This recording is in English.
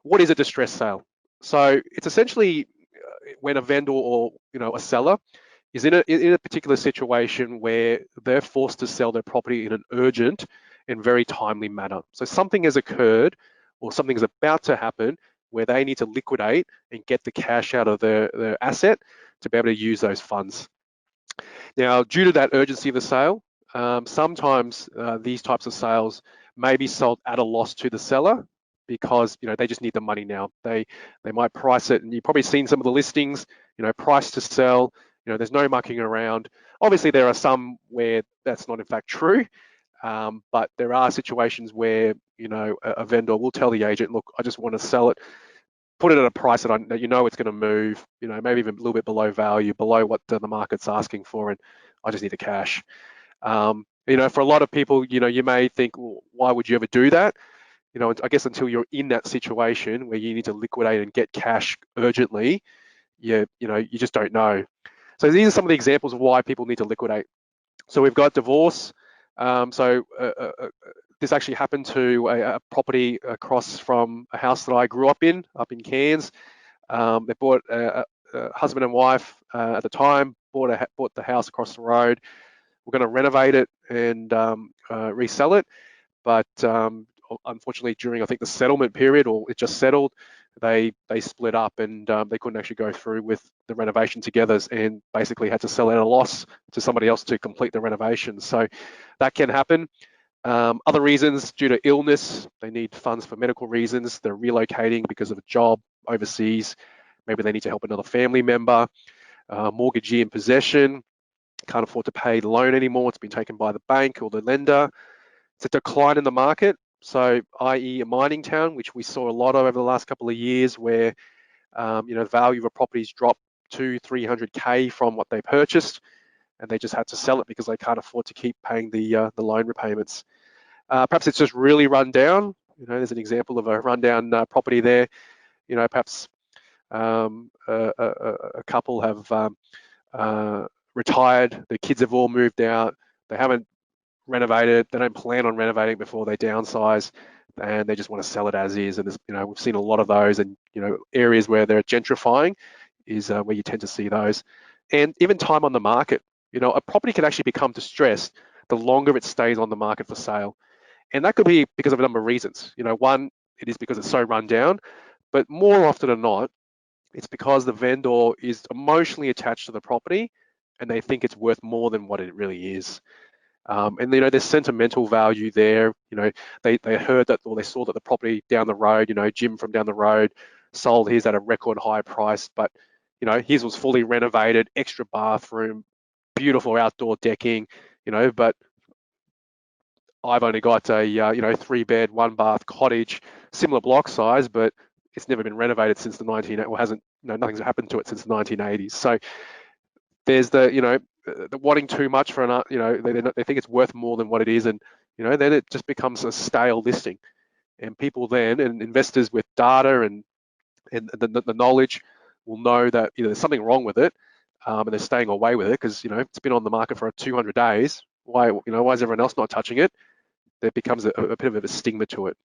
what is a distress sale? So it's essentially when a vendor or a seller is in a particular situation where they're forced to sell their property in an urgent and very timely manner. So something has occurred or something is about to happen where they need to liquidate and get the cash out of their asset to be able to use those funds. Now, due to that urgency of the sale, sometimes these types of sales may be sold at a loss to the seller because they just need the money now. They might price it, and you've probably seen some of the listings, price to sell. There's no mucking around. Obviously, there are some where that's not in fact true, but there are situations where a vendor will tell the agent, look, I just want to sell it, put it at a price that it's going to move, maybe even a little bit below value, below what the market's asking for, and I just need the cash. For a lot of people, you may think, well, why would you ever do that? I guess until you're in that situation where you need to liquidate and get cash urgently, you just don't know. So these are some of the examples of why people need to liquidate. So we've got divorce. This actually happened to a property across from a house that I grew up in Cairns. They bought a husband and wife at the time, bought the house across the road. We're going to renovate it and resell it, but unfortunately, during I think the settlement period, or it just settled, they split up and they couldn't actually go through with the renovation together, and basically had to sell at a loss to somebody else to complete the renovation. So that can happen. Other reasons, due to illness, they need funds for medical reasons. They're relocating because of a job overseas. Maybe they need to help another family member. Mortgagee in possession, can't afford to pay the loan anymore. It's been taken by the bank or the lender. It's a decline in the market. So, i.e. a mining town, which we saw a lot of over the last couple of years, where the value of a property's dropped 200-300K from what they purchased, and they just had to sell it because they can't afford to keep paying the loan repayments. Perhaps it's just really run down. There's an example of a rundown property there. Perhaps a couple have retired. The kids have all moved out. They haven't renovated. They don't plan on renovating before they downsize, and they just want to sell it as is. And we've seen a lot of those. And areas where they're gentrifying is where you tend to see those. And even time on the market. A property can actually become distressed the longer it stays on the market for sale. And that could be because of a number of reasons. One, it is because it's so run down, but more often than not, it's because the vendor is emotionally attached to the property and they think it's worth more than what it really is. And there's sentimental value there. They heard that, or they saw that the property down the road, Jim from down the road sold his at a record high price, but his was fully renovated, extra bathroom, beautiful outdoor decking, but I've only got a 3-bed, 1-bath cottage, similar block size, but it's never been renovated since the nothing's happened to it since the 1980s. So there's the wanting too much for they think it's worth more than what it is, and then it just becomes a stale listing, and people then, and investors with data and the knowledge, will know that there's something wrong with it, and they're staying away with it because it's been on the market for 200 days. Why is everyone else not touching it? There becomes a bit of a stigma to it.